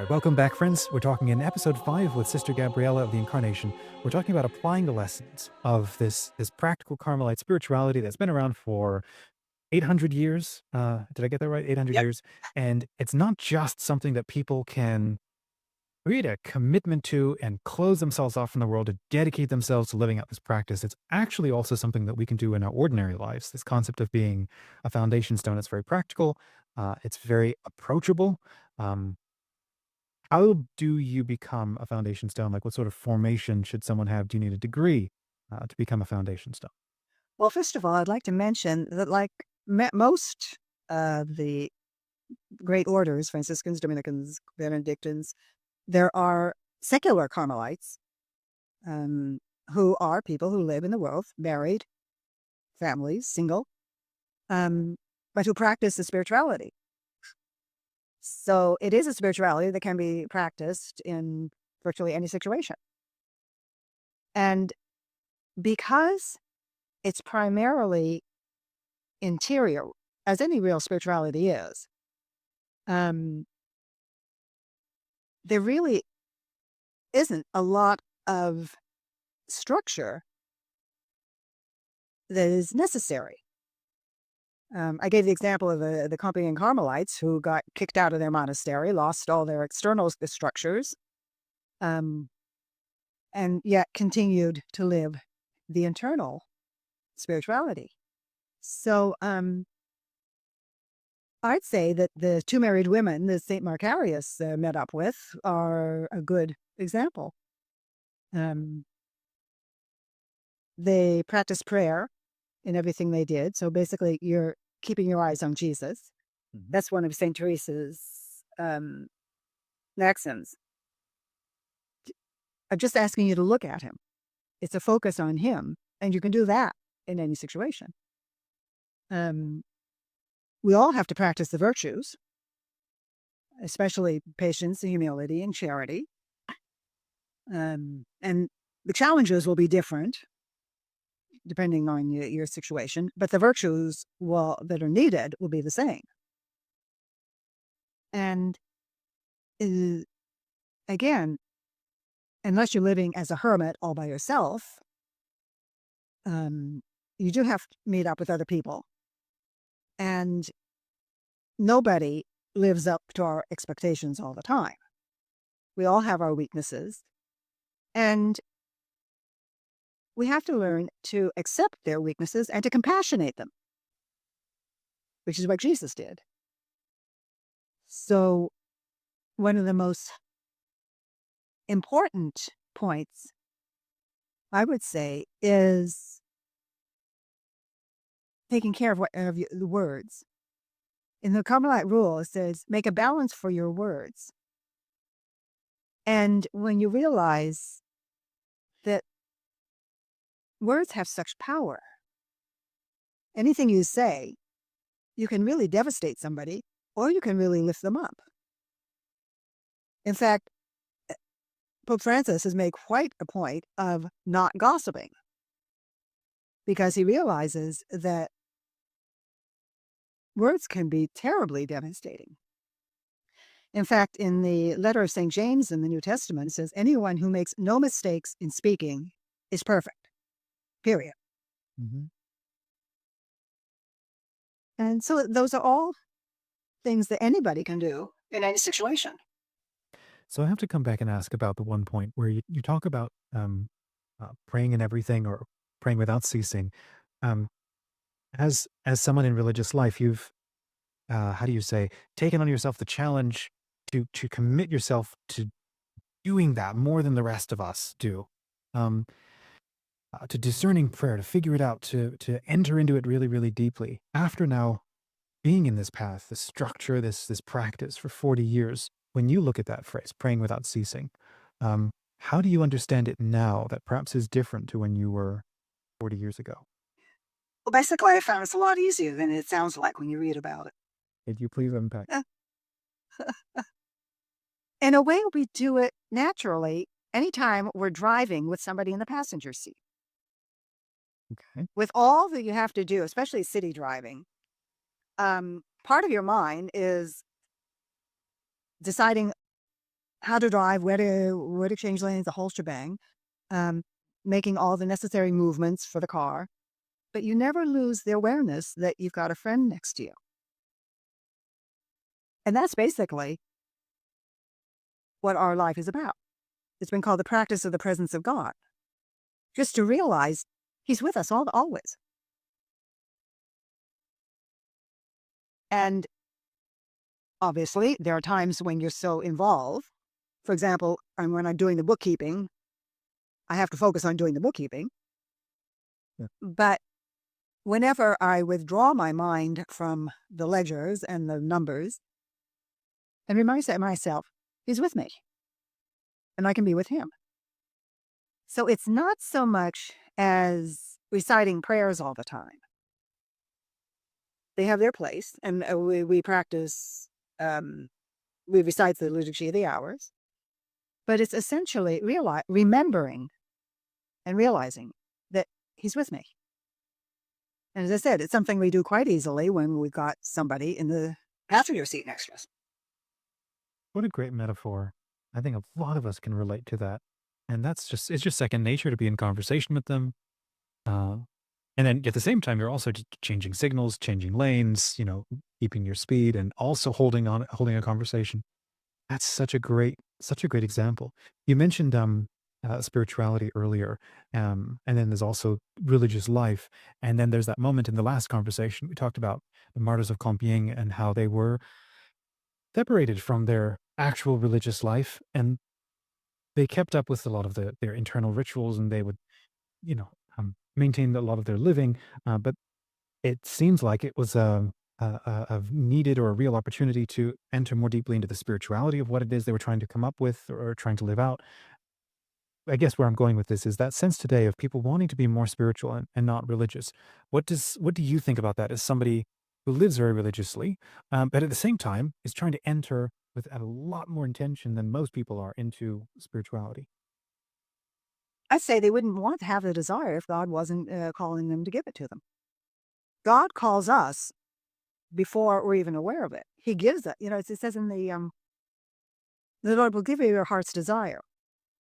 right, welcome back, friends. We're talking in episode 5 with Sister Gabriella of the Incarnation. We're talking about applying the lessons of this practical Carmelite spirituality that's been around for 800 years. Did I get that right? 800 Yep. years. And it's not just something that people can create a commitment to and close themselves off from the world to dedicate themselves to living out this practice. It's actually also something that we can do in our ordinary lives. This concept of being a foundation stone, it's very practical. It's very approachable. Um, how do you become a foundation stone? Like, what sort of formation should someone have? Do you need a degree to become a foundation stone? Well, first of all, I'd like to mention that, like most of the great orders, Franciscans, Dominicans, Benedictines, there are secular Carmelites um, who are people who live in the world, married, families, single, um, but who practice the spirituality. So it is a spirituality that can be practiced in virtually any situation. And because it's primarily interior, as any real spirituality is, um, there really isn't a lot of structure that is necessary. I gave the example of the Compiègne Carmelites who got kicked out of their monastery, lost all their external structures, um, and yet continued to live the internal spirituality. So I'd say that the two married women that St. Macarius met up with are a good example. Um, they practiced prayer in everything they did. So basically, you're keeping your eyes on Jesus. Mhm. That's one of St. Teresa's maxims. I'm just asking you to look at him. It's a focus on him, and you can do that in any situation. Um, we all have to practice the virtues, especially patience and humility and charity. And the challenges will be different depending on your situation, but the virtues that are needed will be the same. And uh, again, unless you're living as a hermit all by yourself, um, you do have to meet up with other people. And nobody lives up to our expectations all the time. We all have our weaknesses. And we have to learn to accept their weaknesses and to compassionate them, which is what Jesus did. So, one of the most important points, I would say, is taking care of the words. In the Carmelite rule, it says, make a balance for your words. And when you realize that words have such power, anything you say, you can really devastate somebody or you can really lift them up. In fact, Pope Francis has made quite a point of not gossiping because he realizes that words can be terribly devastating. In fact, in the letter of St. James in the New Testament, it says, anyone who makes no mistakes in speaking is perfect, period. Mhm. And so those are all things that anybody can do in any situation. So I have to come back and ask about the one point where you talk about praying in everything or praying without ceasing. Um, as someone in religious life, you've how do you say, taken on yourself the challenge to commit yourself to doing that more than the rest of us do. Um, to discerning prayer, to figure it out, to enter into it really, really deeply. After now being in this path, this structure, this practice for 40 years, when you look at that phrase, praying without ceasing, how do you understand it now that perhaps is different to when you were 40 years ago? Well, basically, I found it's a lot easier than it sounds like when you read about Could you please unpack? it. In a way, we do it naturally anytime we're driving with somebody in the passenger seat. Okay. With all that you have to do, especially city driving, part of your mind is deciding how to drive, where to change lanes, the whole shebang, um, making all the necessary movements for the car. But you never lose the awareness that you've got a friend next to you. And that's basically what our life is about. It's been called the practice of the presence of God. Just to realize He's with us always. And obviously, there are times when you're so involved. For example, when I'm doing the bookkeeping, I have to focus on doing the bookkeeping. Yeah. But whenever I withdraw my mind from the ledgers and the numbers and remind myself, He's with me and I can be with Him. So it's not so much as reciting prayers all the time. They have their place, and we practice, we recite the Liturgy of the Hours, but it's essentially remembering and realizing that He's with me. And as I said, it's something we do quite easily when we've got somebody in the passenger seat next to us. What a great metaphor. I think a lot of us can relate to that. And it's just second nature to be in conversation with them. Uh, and then at the same time, you're also just changing signals, changing lanes, keeping your speed and also holding a conversation. That's such a great example. You mentioned spirituality earlier, and then there's also religious life, and then there's that moment in the last conversation we talked about the martyrs of Compiègne and how they were separated from their actual religious life, and they kept up with a lot of their internal rituals, and they would you know maintain a lot of their living, but it seems like it was a needed or a real opportunity to enter more deeply into the spirituality of what it is they were trying to come up with or trying to live out. I guess where I'm going with this is that sense today of people wanting to be more spiritual and not religious. What do you think about that as somebody who lives very religiously, but at the same time is trying to enter with a lot more intention than most people are into spirituality? I'd say they wouldn't want to have the desire if God wasn't calling them to give it to them. God calls us before we're even aware of it. He gives it. It says in the Lord will give you your heart's desire.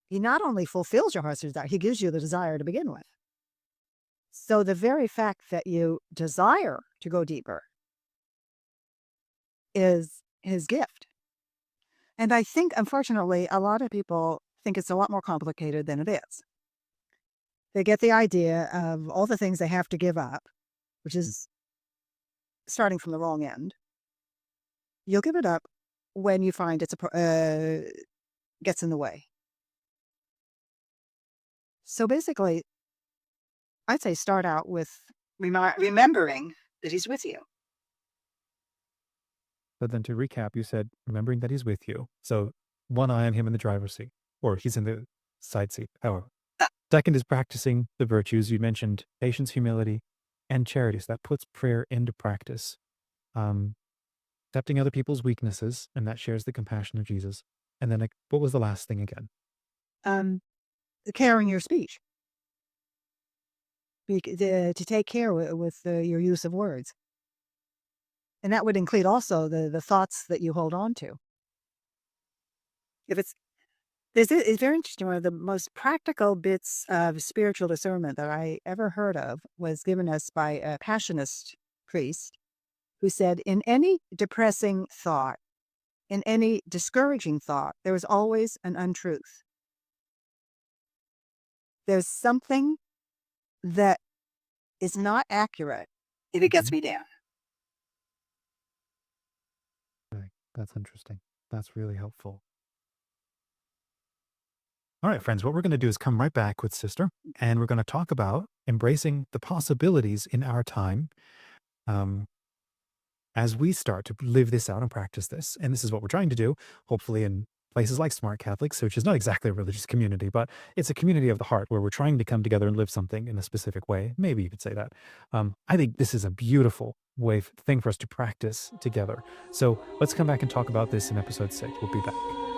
He not only fulfills your heart's desire, He gives you the desire to begin with. So the very fact that you desire to go deeper is His gift. And I think, unfortunately, a lot of people think it's a lot more complicated than it is. They get the idea of all the things they have to give up, which is starting from the wrong end. You'll give it up when you find gets in the way. So basically, I'd say start out with remembering that He's with you. But then to recap, you said remembering that he's with you. So one eye on him in the driver's seat, or he's in the side seat, however. Second is practicing the virtues. You mentioned patience, humility, and charity. So that puts prayer into practice. Um, Accepting other people's weaknesses, and that shares the compassion of Jesus. And then, like, what was the last thing again? Um, Caring your speech, to take care with your use of words. And that would include also the thoughts that you hold on to. If it's very interesting. One of the most practical bits of spiritual discernment that I ever heard of was given us by a Passionist priest who said, in any depressing thought, in any discouraging thought, there is always an untruth. There's something that is not accurate if it gets Mhm. me down. Right. That's interesting. That's really helpful. All right, friends, what we're going to do is come right back with Sister, and we're going to talk about embracing the possibilities in our time. Um, as we start to live this out and practice this. And this is what we're trying to do, hopefully, in places like Smart Catholics, which is not exactly a religious community, but it's a community of the heart where we're trying to come together and live something in a specific way. Maybe you could say that. I think this is a beautiful thing for us to practice together. So let's come back and talk about this in episode 6. We'll be back.